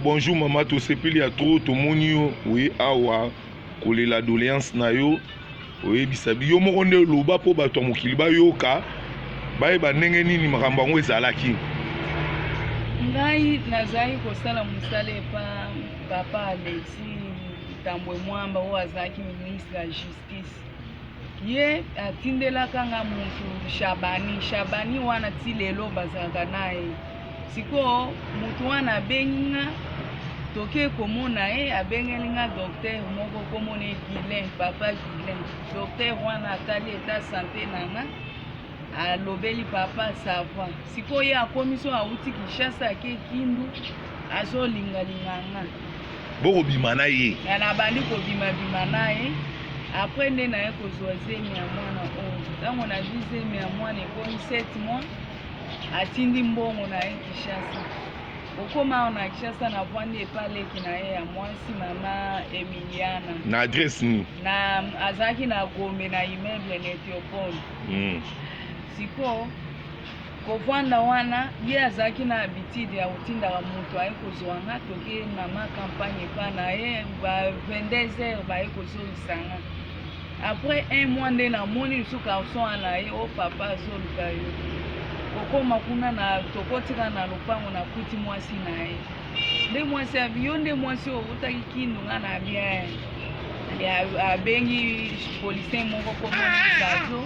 Bonjour maman, to sepeli ya trop to monio oui awa kolela doléance na yo oui bisabi yo moko nde loba po bato mokili ba yoka baye banenge nini makambo yango ezalaki. Ngai nazali kosala musale pa papa Alexis Thambwe mwamba oyo azalaki ministre ya justice. Ye atindelaka nga mutu Shabani wana ti lelo bazalaka naye. Siko mutu wana abengi nga toke komona ye abengeli nga docteur moko komone Guilain, papa Guilain. Docteur wana atali eta santé nanga alobeli papa sava. Siko ye akomi so auti Kinshasa ake Kindu azolingalinganga. Boko bima na ye. Na bandi kobima na ye. Après nde na ye kozwa zemi ya mwana oyo. Ntango na zemi ya mwana ekomi 7 mois atindi mbongo na ye Kinshasa. Okoma na Kinshasa na vwandi epaleki na ye ya mwasi mama Emiliana. Na adresse ni? Na azalaki na Gombe na immeuble na Ethiopole. Siko kovwanda wana ye azalaki na habitude ya kotindaka mutu aye kozwanga toke na ma campagne pa na ye ba 22h baye kozolisanga. Après un mois nde namoni lisusu garçon na ye o papa azoluka yo. Okoma kuna na tokotika na lopango na kuti mwasi na ye. Nde mwasi abiyo nde mwasi okutaki Kindu nga na bien. Abengi policier moko komoni Zazo.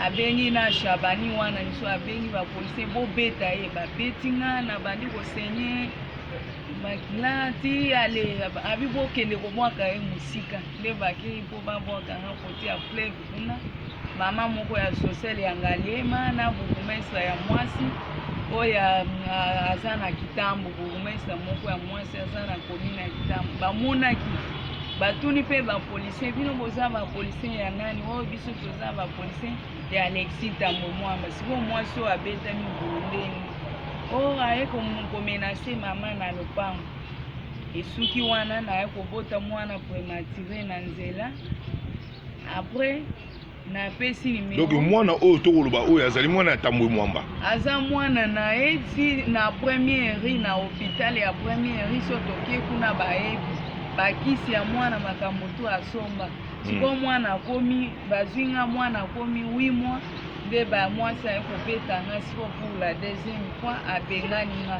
Abengi na Shabani wana niso abengi ba policier bo beta ye ba betinga na bandi ko senye makilati ale abi bo kende ko mwaka ye musika le baki po ba boka nga poti ya fleuve kuna mama moko ya social ya Ngalema na bukumesa ya mwasi oya azana Kitambo bukumesa moko ya mwasi azana komina Kitambo bamonaki batuni pe ba policier bino boza ba policier ya nani o biso toza ba policier ya Alexis Thambwe mwamba siko mwasi o abeta mi bundeni o aye komenace mama na lopango esuki wana na aye kobota mwana prématuré na nzela. Après na pesi numéro donc mwana oyo tokoloba oyo azali mwana ya Thambwe mwamba aza mwana na ye ti na première ri na hôpital ya première ri so toke kuna bayebi bakisi ya mwana makambo tu asomba. Siko mwana akomi bazwinga mwana akomi 8 mois nde ba mwasi aye kobetanga siko pour la deuxième fois abengani nga.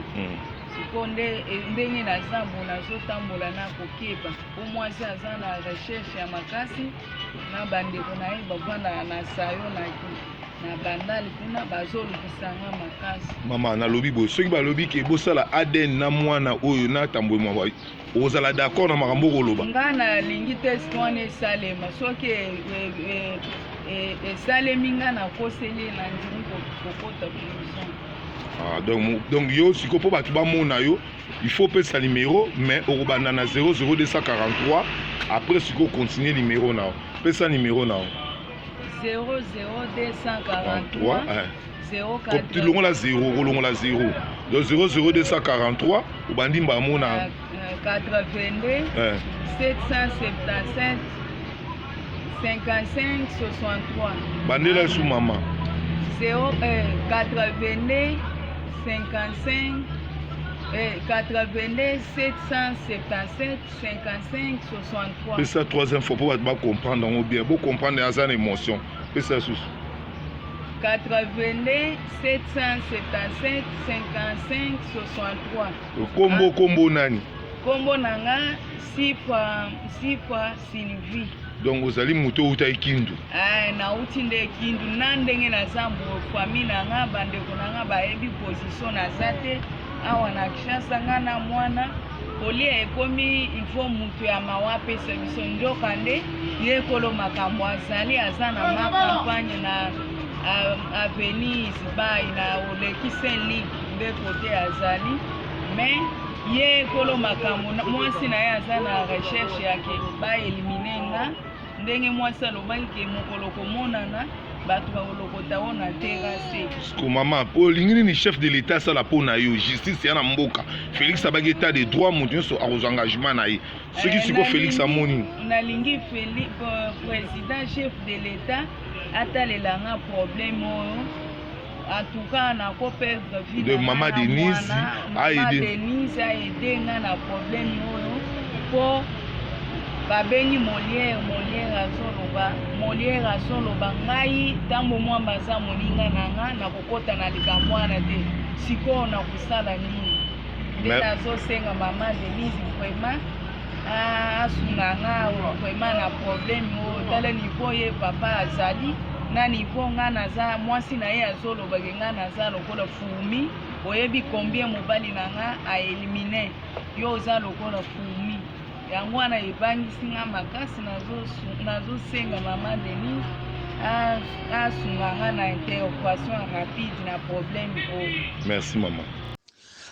Siko ndenge nazambola nazotambola na kokeba po mwasi aza na recherche ya makasi na bandeko na ye bavanda na sayo na Scandale kuna bazolukisanga makasi. Mama nalobi boye soki balobi ke bosala ADN na mwana oyo na Thambwe mwamba ozala d'accord na makambo koloba? Nga nalingi test wana esalema soki esalemi nga nakoseli na ndimi kokota prison. Donc yo siko po bato bamona yo il faut pesa numéro mais okobanda na 00243 après siko continuer numéro na pesa numéro na 00243 04 longola 0 kolongola 0 donc 00243 obandi mbamona 82 777 55 63 bandela sous mama 82 55 82 777 55 63. C'est ça troisième fois pour comprendre bien, pour comprendre les émotions. C'est ça sous. 82 777 55 63. Combo nani? Combo nanga Sifa Sylvie. Donc vous allez muto uta Kindu. Na uti nde Kindu na ndenge na zambo famille nanga bandeko nanga bayebi position na zate awa na Kinshasa nga na mwana kolia ekomi ifo mutu ya mawape biso ndoka nde ye kolo makambo azali aza na ma campagne na avenue Isbai na oleki Saint-Lig nde kote azali mais ye kolo makambo mwasi na ye aza na recherche yake ba elimine nga ndenge mwasi alobaki ke mokolo komonana bato bakolokota ona terrasse. Siko mama olingi ni chef de l'état sala pona yo justice ya na mboka Félix abaki état de droit mondial so aux engagements na ye soki siko Félix amoni nalingi président chef de l'état atalelanga problème oyo en tout cas na ko perdre vie de maman Denise a aidé na problème oyo po babengi Molière azoloba ngai ntango mwamba aza moninga na nga na kokota na likambo wana te sikoyo na kosala nini nde nazosenga mama Denise vraiment asunga nga vraiment na problème oyo tala niveau ye papa azali na niveau nga naza mwasi na ye azolobake nga naza lokola fourmi oyebi combien mobali na nga aelimine yo oza lokola fourmi yango wana ebangisi nga makasi nazosenga mama Denise asunga nga na intervention rapide na problème oyo. Merci maman.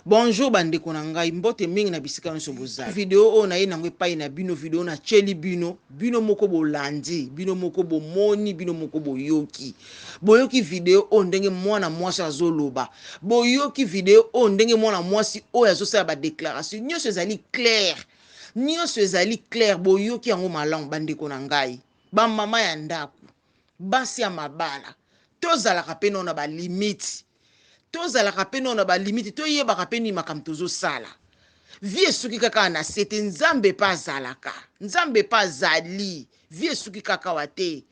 Bonjour bandeko na ngai mbote mingi na bisika nyonso bozali. Video oyo na ye nango epai na bino video na cheli bino moko bolandi, bino moko bomoni, bino moko boyoki. Boyoki video oyo ndenge mwana mwasi azoloba. Boyoki video oyo ndenge mwana mwasi oyo azosala ba déclaration. Nyonso ezali clair. Nyonso ezali clair boyoki yango malamu bandeko na ngai. Ba mama ya ndako, basi ya mabala. Tozalaka pe na ba limite. Tozalaka pe na ba limite toyebaka pe ni makambo tozosala. Vie esuki kaka na sete nzambe pa azalaka. Nzambe pa azali. Vie esuki kaka wate.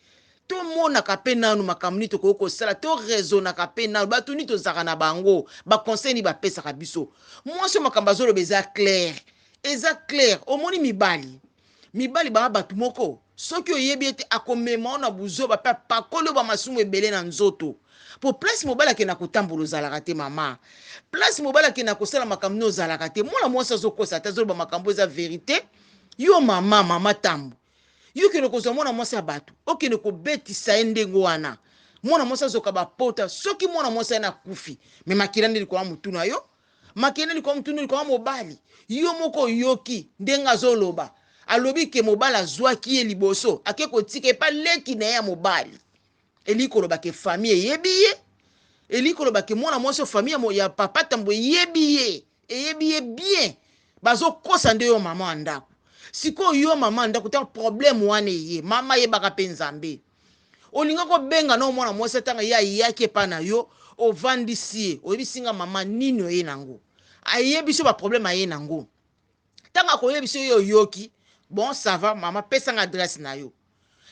To monaka pe nanu makambo ni tokoki kosala. To raisonnaka pe nanu. Bato ni tozalaka na bango. Ba conseil ni bapesaka biso. Mwasi makambo azoloba eza clair. Eza clair. Omoni mibali. Mibali ba bato moko. Soki oyebi ete akomema na buzo ba pakolo ba masumu ebele na nzoto. Po place mobala ke na kotambola ozalaka te mama. Place mobala ke na kosala makambo ozalaka te. Mwana mwasi azokosa te azoloba makambo eza vérité. Yo mama tambo. Yo ke nokozwa mwana mwasi ya bato. Oke ne kobetisa ye ndenge wana. Mwana mwasi azoka bapota. Soki mwana mwasi na kufi. Me makila ndeli kwa mutu na yo. Makila ndeli kwa mutu ndeli kwa mobali. Yo moko yoki ndenga azoloba. Alobi ke mobala zwaki ye liboso. Ake kotika epa leki na ya mobali. Elikolo bake famille yebiye. Elikolo bake mwana mwasi famille ya papa Thambwe yebiye. Yebiye bien. Bazo kosa nde yo mama andako. Siko yo mama andako ta problème wane ye. Mama ye baka pe nzambe. Olinga ko benga na mwana mwasi tanga ya yake pa na yo. Ovandisi. Oyebisinga mama nino ye nango. Ayebiso ba problème ye nango. Tanga ko yebiso yo yoki. Bon ça va mama pesa nga adresse na yo.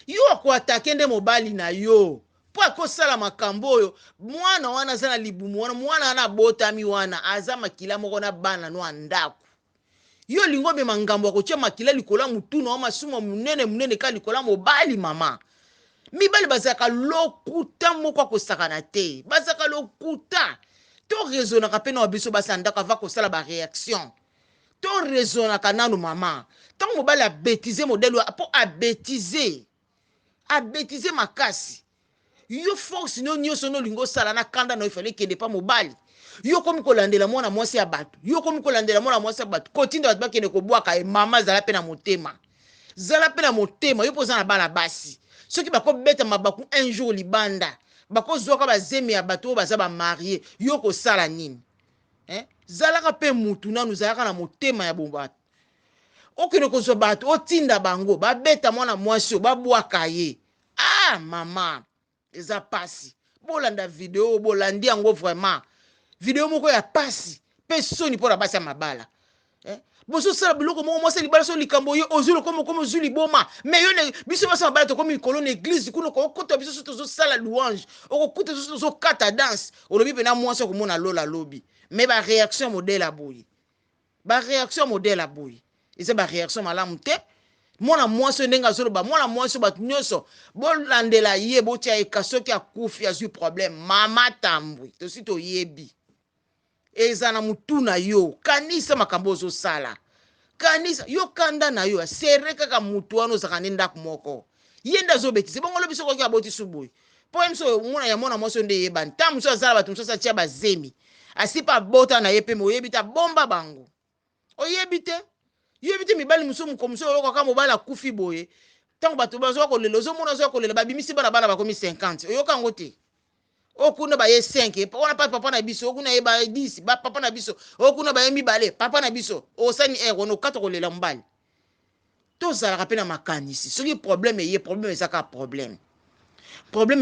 Yo ko attaquer nde mobali na yo. Po akosala makambo oyo mwana wana zana libumu mwana ana botami wana aza makila moko na bana no andako. Yo lingo be mangambo akotia makila likola mutuna wa masumo munene ka likola mobali mama. Mibali bazaka lokuta moko akosakana te. Bazaka lokuta. To raisonna ka pena biso basandaka va kosala ba réaction. To raisonna ka nanu mama. Tant mobali a bêtisé modèle po a bêtisé. A bêtisé makasi. Yo force no nyonso no lingo sala na kanda no ifale kende pa mobali. Yo komi kolandela mwana mwasi ya bato. Yo komi kolandela mwana mwasi ya bato. Kotinda bato bakende kobwaka e mama zala pe na motema. Zala pe na motema yo poza na bana basi. Soki bako beta mabaku un jour libanda. Bako zoka ba zemi ya bato baza ba marié. Yo ko sala nini? Zalaka pe mutu nanu zalaka na motema ya bomba. Okene kozwa bato otinda bango ba beta mwana mwasi babwaka ye. Ah mama eza pasi. Bolanda video bolandi yango vraiment. Video moko ya pasi. Pesoni pona basi ya mabala. Boso sala biloko moko mwasi libala so likambo yo ozulo komo zuli boma. Mais yo ne biso basa mabala to komi kolone église kuno ko kota biso so sala louange. Okuta so kata danse. Olobi pe na mwasi ko mona lola lobi. Mais ba réaction modèle a boyi. Ba réaction modèle a boyi. Eza ba réaction malamu te. Mwana mwasi ndenga zoloba mwana mwasi batu nyonso bolandela ye botia ekasoki akufi azui problème mama Thambwe to sito yebi eza na mutuna yo kanisa makambo ozo sala kanisa yo kanda na yo sereka ka mutu wano zakane ndako moko yenda zo betise bongo lobi soko ya boti subuyi po emso mwana ya mwana mwasi nde yeba ntamu so azala batu so satia bazemi asipa bota na yepe mo yebita bomba bango oyebite yebite mibali musumu komso loko ka mobala kufi boye tango bato bazo ko lelo zo mona zo ko lela babimisi bana bakomi 50 oyoka ngote okuna ba ye 5 pona papa na biso okuna ye ba 10 ba papa na biso okuna ba ye mibale papa na biso osani ono kato ko lela mbali to zala ka pena makanisi soki problème ye problème ezaka problème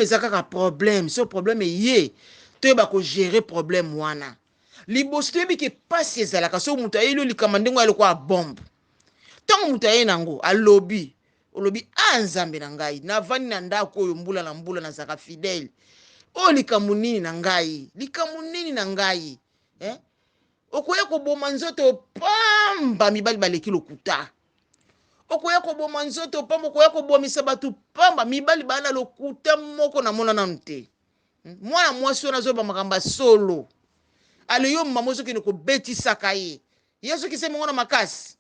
ezaka ka problème so problème ye toyeba ko gérer problème wana liboso toyebi ke pasi ezalaka so moto ayeli likama ndenge ayeli a bombe ntango moto aye nango alobi olobi nzambe na ngai navandi na ndako oyo mbula na mbula nazalaka fidèle oyo likambo nini na ngai okoya koboma nzoto pamba mibali baleki lokuta okoya koboma nzoto pamba okoya kobomisa bato pamba mibali bana lokuta moko na mona nanu te mwana mwasi oyo nazoyeba makambo solo ale yo mama soki kobetisaka ye soki se mongo na makasi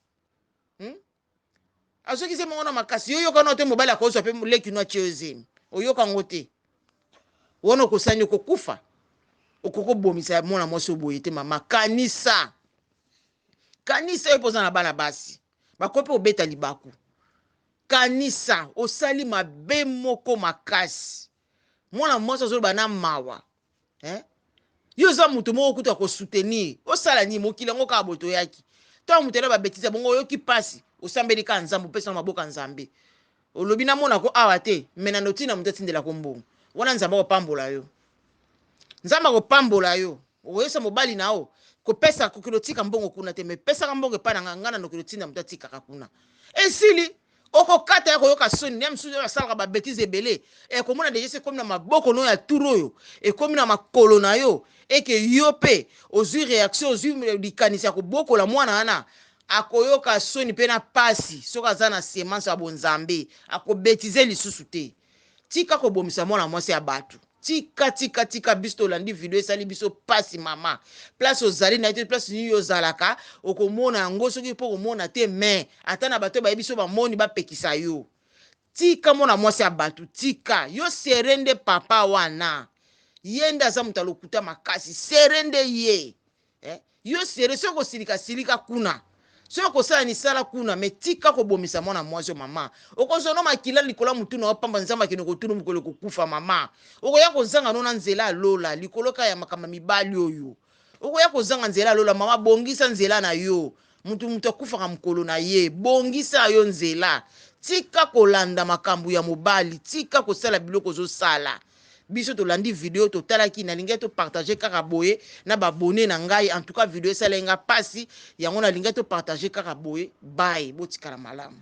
asoki se mongo na makasi yo yokana te mobali akozwa mpe leki no atie ozemi oyoka ngo te wana okosani okokufa okokobomisa mwana mwasi oboye te mama kanisa yo poza na bana basi bakopi obeta libaku kanisa osali mabe moko makasi mwana mwasi azoloba na mawa yo za mutu moko kutu akosoutenir osala nini mokili yango kaka boto yaki ntango mutu ele babetisa bongo oyoki pasi osambeli ka nzambe opesa na maboko ya nzambe olobi namonako awa te mena notina mutu atindelako mbongo wana nzambe akopambola yo nzambe akopambola yo okoyesa mobali na yo kopesa kokilotika mbongo kuna te me pesaka mbongo epai na ngana nokilotinda mutu atikaka kuna esili okokata ya koyoka soni ne msusu oyo asalaka babetize ebele ekomona deja se ekomi na maboko no ya turu oyo ekomi na makolo na yo eke yo mpe ozwi réaction ozwi likanisi ya kobokola mwana wana akoyoka soni mpe na pasi soki aza na semence ya bonzambe akobetize lisusu te tika kobomisa mwana mwasi ya bato tika biso tolandi video esali biso pasi mama place ozali na te place nini ozalaka okomona yango soki mpo komona te me ata na bato bayebi so bamoni bapekisa yo tika mwana mwasi ya bato tika yo serende papa wana yende aza moto alokuta makasi serende ye yo sere soki kosilika kuna soki kosala nisala kuna me tika kobomisa mwana mwasi yo mama okozona makila likolo mutuna opamba nzambe akende kotuna mokolo kokufa mama okoya kozanga nona nzela alola likolo ka ya makamba mibali oyo okoya kozanga nzela alola mama bongisa nzela na yo mutu akufaka mokolo na ye bongisa yo nzela tika kolanda makambo ya mobali tika kosala biloko ozosala biso tolandi video totalaki nalingi topartage kaka boye na babone na ngai en tout cas video esalenga pasi yango nalingi topartage kaka boye bye botikala malamu.